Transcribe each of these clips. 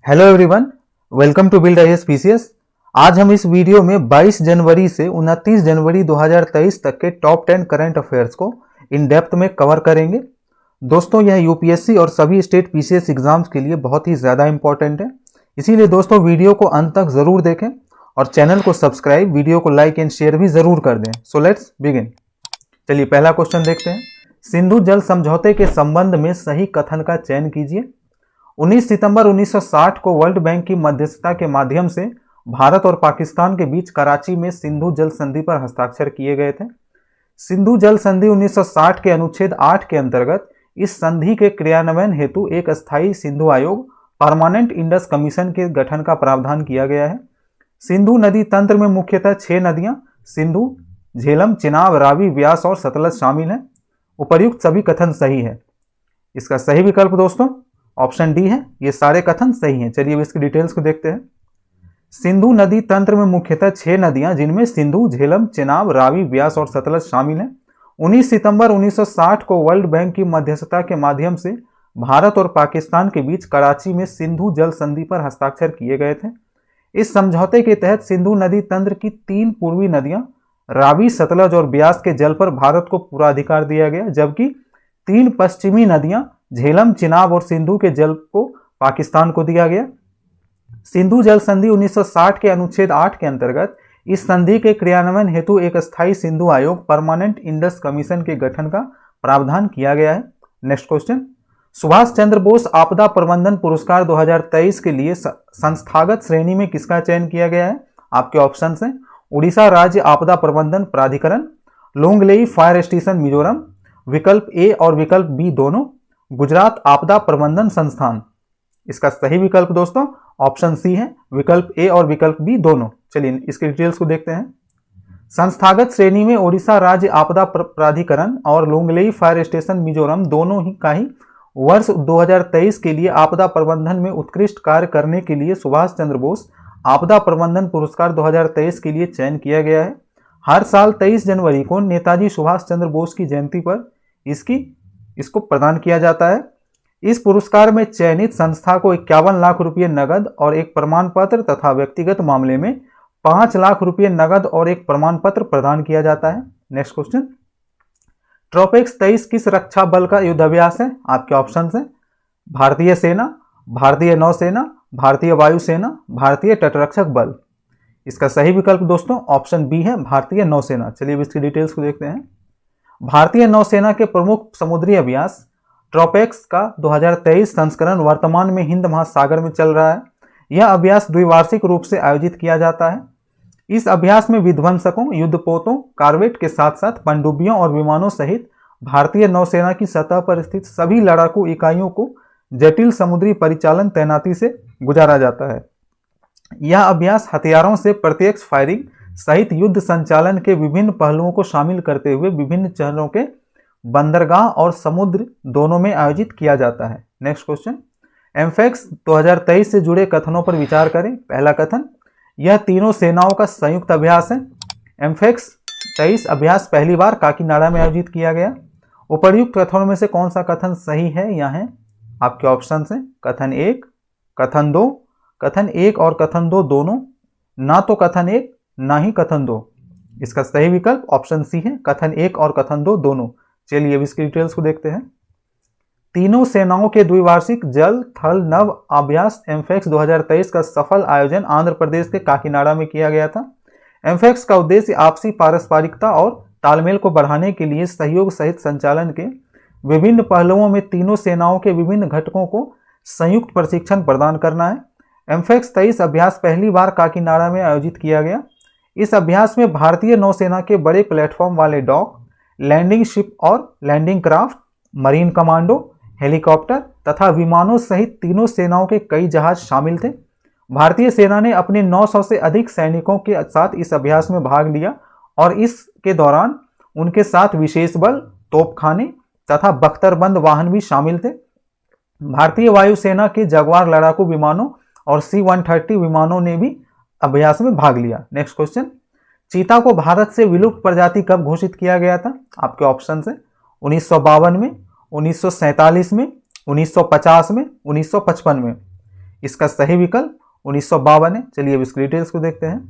Hello everyone, welcome to build IAS PCS. आज हम इस वीडियो में 22 जनवरी से 29 जनवरी 2023 तक के टॉप 10 करंट अफेयर्स को इन डेप्थ में कवर करेंगे। दोस्तों, यह यूपीएससी और सभी स्टेट पीसीएस एग्जाम्स के लिए बहुत ही ज़्यादा इंपॉर्टेंट है, इसीलिए दोस्तों वीडियो को अंत तक ज़रूर देखें और चैनल को सब्सक्राइब, वीडियो को लाइक एंड शेयर भी ज़रूर कर दें। So let's begin. चलिए पहला क्वेश्चन देखते हैं। सिंधु जल समझौते के संबंध में सही कथन का चयन कीजिए। 19 सितंबर 1960 को वर्ल्ड बैंक की मध्यस्थता के माध्यम से भारत और पाकिस्तान के बीच कराची में सिंधु जल संधि पर हस्ताक्षर किए गए थे। सिंधु जल संधि 1960 के अनुच्छेद 8 के अंतर्गत इस संधि के क्रियान्वयन हेतु एक अस्थायी सिंधु आयोग परमानेंट इंडस कमीशन के गठन का प्रावधान किया गया है। सिंधु नदी तंत्र में मुख्यतः 6 नदियां सिंधु, झेलम, चिनाब, रावी, व्यास और सतलज शामिल हैं। उपर्युक्त सभी कथन सही है। इसका सही विकल्प दोस्तों ऑप्शन डी है। ये सारे कथन सही हैं। चलिए अब इसकी डिटेल्स को देखते हैं। सिंधु नदी तंत्र में मुख्यतः 6 नदियां जिनमें सिंधु, झेलम, चिनाब, रावी, व्यास और सतलज शामिल हैं 19 सितंबर 1960 को वर्ल्ड बैंक की मध्यस्थता के माध्यम से भारत और पाकिस्तान के बीच कराची में सिंधु जल संधि पर हस्ताक्षर किए गए थे। इस समझौते के तहत सिंधु नदी तंत्र की 3 पूर्वी नदियां रावी, सतलज और ब्यास के जल पर भारत को पूरा अधिकार दिया गया, जबकि 3 पश्चिमी नदियां झेलम, चिनाब और सिंधु के जल को पाकिस्तान को दिया गया। सिंधु जल संधि 1960 के अनुच्छेद 8 के अंतर्गत इस संधि के क्रियान्वयन हेतु एक अस्थायी सिंधु आयोग परमानेंट इंडस कमीशन के गठन का प्रावधान किया गया है। Next question. सुभाष चंद्र बोस आपदा प्रबंधन पुरस्कार 2023 के लिए संस्थागत श्रेणी में किसका चयन किया गया है? आपके ऑप्शन हैं उड़ीसा राज्य आपदा प्रबंधन प्राधिकरण, लोंगलेई फायर स्टेशन मिजोरम, विकल्प ए और विकल्प बी दोनों, गुजरात आपदा प्रबंधन संस्थान। इसका सही विकल्प दोस्तों ऑप्शन सी है, विकल्प ए और विकल्प बी दोनों। चलिए इसकी डिटेल्स को देखते हैं। संस्थागत श्रेणी में ओडिशा राज्य आपदा प्राधिकरण और लोंगलेई फायर स्टेशन मिजोरम दोनों ही का ही वर्ष 2023 के लिए आपदा प्रबंधन में उत्कृष्ट कार्य करने के लिए सुभाष चंद्र बोस आपदा प्रबंधन पुरस्कार 2023 के लिए चयन किया गया है। हर साल 23 जनवरी को नेताजी सुभाष चंद्र बोस की जयंती पर इसको प्रदान किया जाता है। इस पुरस्कार में चयनित संस्था को 51 लाख रुपये नगद और एक प्रमाण पत्र तथा व्यक्तिगत मामले में 5 लाख रुपये नगद और एक प्रमाण पत्र प्रदान किया जाता है। Next question. ट्रोपेक्स 23 किस रक्षा बल का युद्धाभ्यास है? आपके ऑप्शन हैं भारतीय सेना, भारतीय नौसेना, भारतीय वायुसेना, भारतीय तटरक्षक बल। इसका सही विकल्प दोस्तों ऑप्शन बी है, भारतीय नौसेना। चलिए इसकी डिटेल्स को देखते हैं। भारतीय नौसेना के प्रमुख समुद्री अभ्यास ट्रोपेक्स का 2023 संस्करण वर्तमान में हिंद महासागर में चल रहा है। यह अभ्यास द्विवार्षिक रूप से आयोजित किया जाता है। इस अभ्यास में विध्वंसकों, युद्धपोतों, कॉर्वेट के साथ साथ पनडुब्बियों और विमानों सहित भारतीय नौसेना की सतह पर स्थित सभी लड़ाकू इकाइयों को जटिल समुद्री परिचालन तैनाती से गुजारा जाता है। यह अभ्यास हथियारों से प्रत्यक्ष फायरिंग सहित युद्ध संचालन के विभिन्न पहलुओं को शामिल करते हुए विभिन्न शहरों के बंदरगाह और समुद्र दोनों में आयोजित किया जाता है। Next question. एमफेक्स 2023 से जुड़े कथनों पर विचार करें। पहला कथन, यह तीनों सेनाओं का संयुक्त अभ्यास है। एमफेक्स 23 अभ्यास पहली बार काकीनाडा में आयोजित किया गया। उपर्युक्त कथनों में से कौन सा कथन सही है? यहाँ है आपके ऑप्शन हैं कथन 1, कथन 2, कथन 1 और कथन 2 दोनों, ना तो कथन 1 ना ही कथन 2। इसका सही विकल्प ऑप्शन सी है, कथन 1 और कथन 2 दोनों। चलिए अब इसकी डिटेल्स को देखते हैं। तीनों सेनाओं के द्विवार्षिक जल थल नभ अभ्यास एमफेक्स 2023 का सफल आयोजन आंध्र प्रदेश के काकीनाडा में किया गया था। एमफेक्स का उद्देश्य आपसी पारस्परिकता और तालमेल को बढ़ाने के लिए सहयोग सहित संचालन के विभिन्न पहलुओं में तीनों सेनाओं के विभिन्न घटकों को संयुक्त प्रशिक्षण प्रदान करना है। एमफेक्स 23 अभ्यास पहली बार काकीनाडा में आयोजित किया गया। इस अभ्यास में भारतीय नौसेना के बड़े प्लेटफॉर्म वाले डॉक, लैंडिंग शिप और landing craft, marine commando, helicopter तथा विमानों सहित तीनों सेनाओं के कई जहाज शामिल थे। भारतीय सेना ने अपने 900 से अधिक सैनिकों के साथ इस अभ्यास में भाग लिया और इसके दौरान उनके साथ विशेष बल, तोपखाने तथा बख्तरबंद वाहन भी शामिल थे। भारतीय वायुसेना के जगुआर लड़ाकू विमानों और C-130 विमानों ने भी अभ्यास में भाग लिया। Next question. चीता को भारत से विलुप्त प्रजाति कब घोषित किया गया था? आपके ऑप्शन हैं 1952 में, 1947 में, 1950 में, 1955 में। इसका सही विकल्प 1952 है। चलिए अब इसकी डिटेल्स को देखते हैं।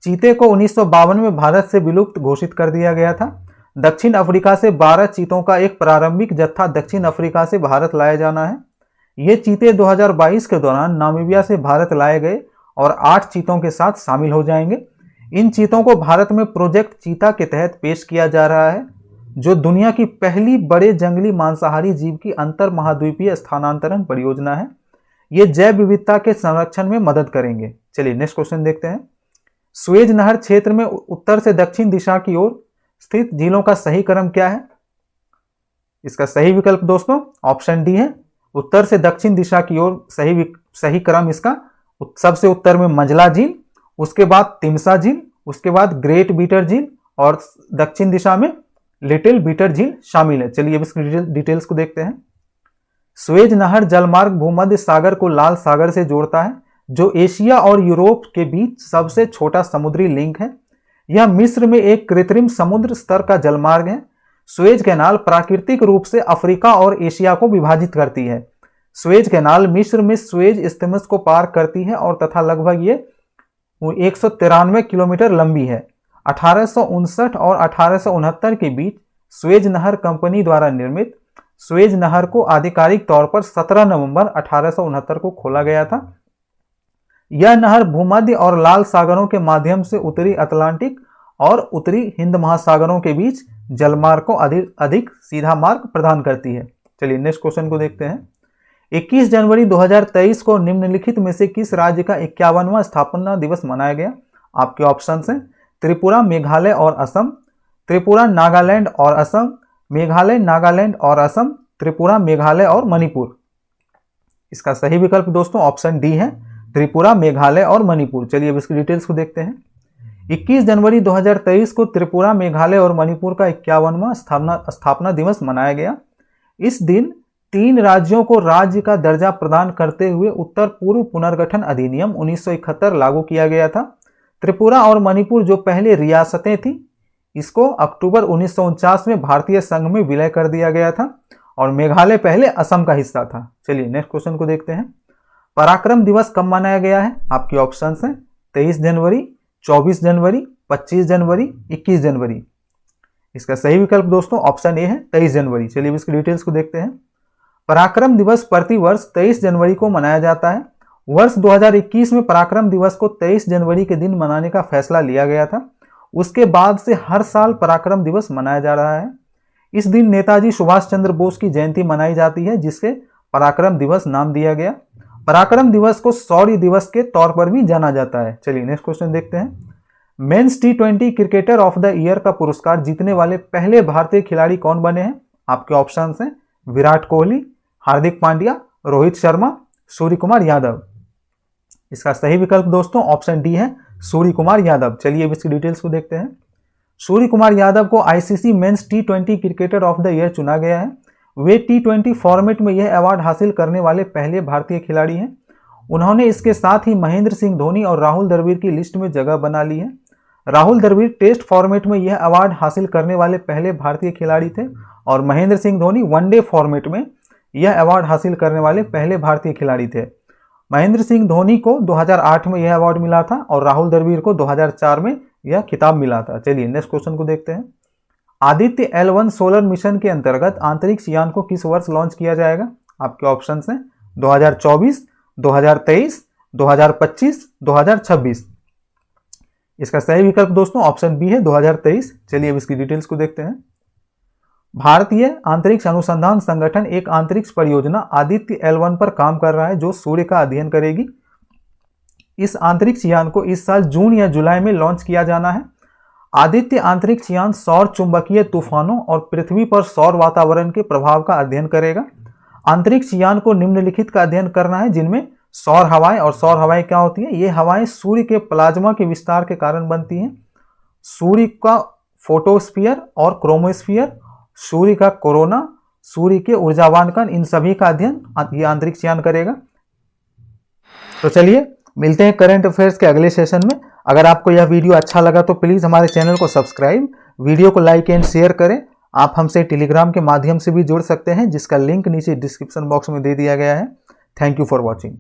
चीते को 1952 में भारत से विलुप्त घोषित कर दिया गया था। दक्षिण अफ्रीका से 12 चीतों का एक प्रारंभिक जत्था दक्षिण अफ्रीका से भारत लाया जाना है। ये चीते 2022 के दौरान नामीबिया से भारत लाए गए और 8 चीतों के साथ शामिल हो जाएंगे। इन चीतों को भारत में प्रोजेक्ट चीता के तहत पेश किया जा रहा है, जो दुनिया की पहली बड़े जंगली मांसाहारी जीव की अंतर महाद्वीपीय स्थानांतरण परियोजना है। ये जैव विविधता के संरक्षण में मदद करेंगे। चलिए नेक्स्ट क्वेश्चन देखते हैं। सुएज नहर क्षेत्र में उत्तर से दक्षिण दिशा की ओर स्थित झीलों का सही क्रम क्या है? इसका सही विकल्प दोस्तों ऑप्शन डी है। उत्तर से दक्षिण दिशा की ओर सही क्रम इसका सबसे उत्तर में मंझला झील, उसके बाद तिमसा झील, उसके बाद ग्रेट बीटर झील और दक्षिण दिशा में लिटिल बीटर झील शामिल है। चलिए अब इसकी डिटेल्स को देखते हैं। सुएज नहर जलमार्ग भूमध्य सागर को लाल सागर से जोड़ता है, जो एशिया और यूरोप के बीच सबसे छोटा समुद्री लिंक है। यह मिस्र में एक कृत्रिम समुद्र स्तर का जलमार्ग है। सुएज कैनाल प्राकृतिक रूप से अफ्रीका और एशिया को विभाजित करती है। सुएज कैनाल मिस्र में सुएज इस्थिमस को पार करती है और तथा लगभग ये 193 किलोमीटर लंबी है। 1859 और 1869 के बीच सुएज नहर कंपनी द्वारा निर्मित सुएज नहर को आधिकारिक तौर पर 17 नवंबर 1869 को खोला गया था। यह नहर भूमध्य और लाल सागरों के माध्यम से उत्तरी अटलांटिक और उत्तरी हिंद महासागरों के बीच जलमार्ग को अधिक सीधा मार्ग प्रदान करती है। चलिए नेक्स्ट क्वेश्चन को देखते हैं। 21 जनवरी 2023 को निम्नलिखित में से किस राज्य का 51वां स्थापना दिवस मनाया गया? आपके ऑप्शंस हैं त्रिपुरा, मेघालय और असम, त्रिपुरा, नागालैंड और असम, मेघालय, नागालैंड और असम, त्रिपुरा, मेघालय और मणिपुर। इसका सही विकल्प दोस्तों ऑप्शन डी है, त्रिपुरा, मेघालय और मणिपुर। चलिए अब इसकी डिटेल्स को देखते हैं। 21 जनवरी 2023 को त्रिपुरा, मेघालय और मणिपुर का 51वां स्थापना दिवस मनाया गया। इस दिन 3 राज्यों को राज्य का दर्जा प्रदान करते हुए उत्तर पूर्व पुनर्गठन अधिनियम 1971 लागू किया गया था। त्रिपुरा और मणिपुर जो पहले रियासतें थीं, इसको अक्टूबर 1949 में भारतीय संघ में विलय कर दिया गया था और मेघालय पहले असम का हिस्सा था। चलिए नेक्स्ट क्वेश्चन को देखते हैं। पराक्रम दिवस कब मनाया गया है? आपके ऑप्शंस हैं 23 जनवरी, 24 जनवरी, 25 जनवरी, 21 जनवरी। इसका सही विकल्प दोस्तों ऑप्शन ए है 23 जनवरी। चलिए इसकी डिटेल्स को देखते हैं। पराक्रम दिवस प्रतिवर्ष 23 जनवरी को मनाया जाता है। वर्ष 2021 में पराक्रम दिवस को 23 जनवरी के दिन मनाने का फैसला लिया गया था। उसके बाद से हर साल पराक्रम दिवस मनाया जा रहा है। इस दिन नेताजी सुभाष चंद्र बोस की जयंती मनाई जाती है, जिससे पराक्रम दिवस नाम दिया गया। पराक्रम दिवस को शौर्य दिवस के तौर पर भी जाना जाता है। चलिए नेक्स्ट क्वेश्चन देखते हैं। Men's T20 cricketer of the year का पुरस्कार जीतने वाले पहले भारतीय खिलाड़ी कौन बने हैं? आपके ऑप्शंस हैं विराट कोहली, हार्दिक पांड्या, रोहित शर्मा, सूर्य कुमार यादव। इसका सही विकल्प दोस्तों ऑप्शन डी है सूर्य कुमार यादव। चलिए अब इसकी डिटेल्स को देखते हैं। सूर्य कुमार यादव को ICC men's T20 cricketer of the year चुना गया है। वे T20 फॉर्मेट में यह अवार्ड हासिल करने वाले पहले भारतीय खिलाड़ी हैं। उन्होंने इसके साथ ही महेंद्र सिंह धोनी और राहुल द्रविड़ की लिस्ट में जगह बना ली है। राहुल द्रविड़ टेस्ट फॉर्मेट में यह अवार्ड हासिल करने वाले पहले भारतीय खिलाड़ी थे और महेंद्र सिंह धोनी वनडे फॉर्मेट में यह अवार्ड हासिल करने वाले पहले भारतीय खिलाड़ी थे। महेंद्र सिंह धोनी को 2008 में यह अवार्ड मिला था और राहुल द्रविड़ को 2004 में यह खिताब मिला था। चलिए नेक्स्ट क्वेश्चन को देखते हैं। आदित्य L1 सोलर मिशन के अंतर्गत अंतरिक्ष यान को किस वर्ष लॉन्च किया जाएगा? आपके ऑप्शंस हैं 2024, 2023, 2025, 2026। इसका सही विकल्प दोस्तों ऑप्शन बी है 2023। चलिए अब इसकी डिटेल्स को देखते हैं। भारतीय अंतरिक्ष अनुसंधान संगठन एक अंतरिक्ष परियोजना आदित्य L1 पर काम कर रहा है, जो सूर्य का अध्ययन करेगी। इस अंतरिक्ष यान को इस साल जून या जुलाई में लॉन्च किया जाना है। आदित्य अंतरिक्ष यान सौर चुंबकीय तूफानों और पृथ्वी पर सौर वातावरण के प्रभाव का अध्ययन करेगा। अंतरिक्ष यान को निम्नलिखित का अध्ययन करना है, जिनमें सौर हवाएं, और सौर हवाएं क्या होती है? ये हवाएं सूर्य के प्लाज्मा के विस्तार के कारण बनती हैं। सूर्य का फोटोस्फीयर और क्रोमोस्फीयर, सूर्य का कोरोना, सूर्य के ऊर्जावान कण, इन सभी का अध्ययन ये अंतरिक्ष यान करेगा। तो चलिए मिलते हैं करंट अफेयर्स के अगले सेशन में। अगर आपको यह वीडियो अच्छा लगा तो प्लीज़ हमारे चैनल को सब्सक्राइब, वीडियो को लाइक एंड शेयर करें। आप हमसे टेलीग्राम के माध्यम से भी जुड़ सकते हैं, जिसका लिंक नीचे डिस्क्रिप्शन बॉक्स में दे दिया गया है। Thank you for watching.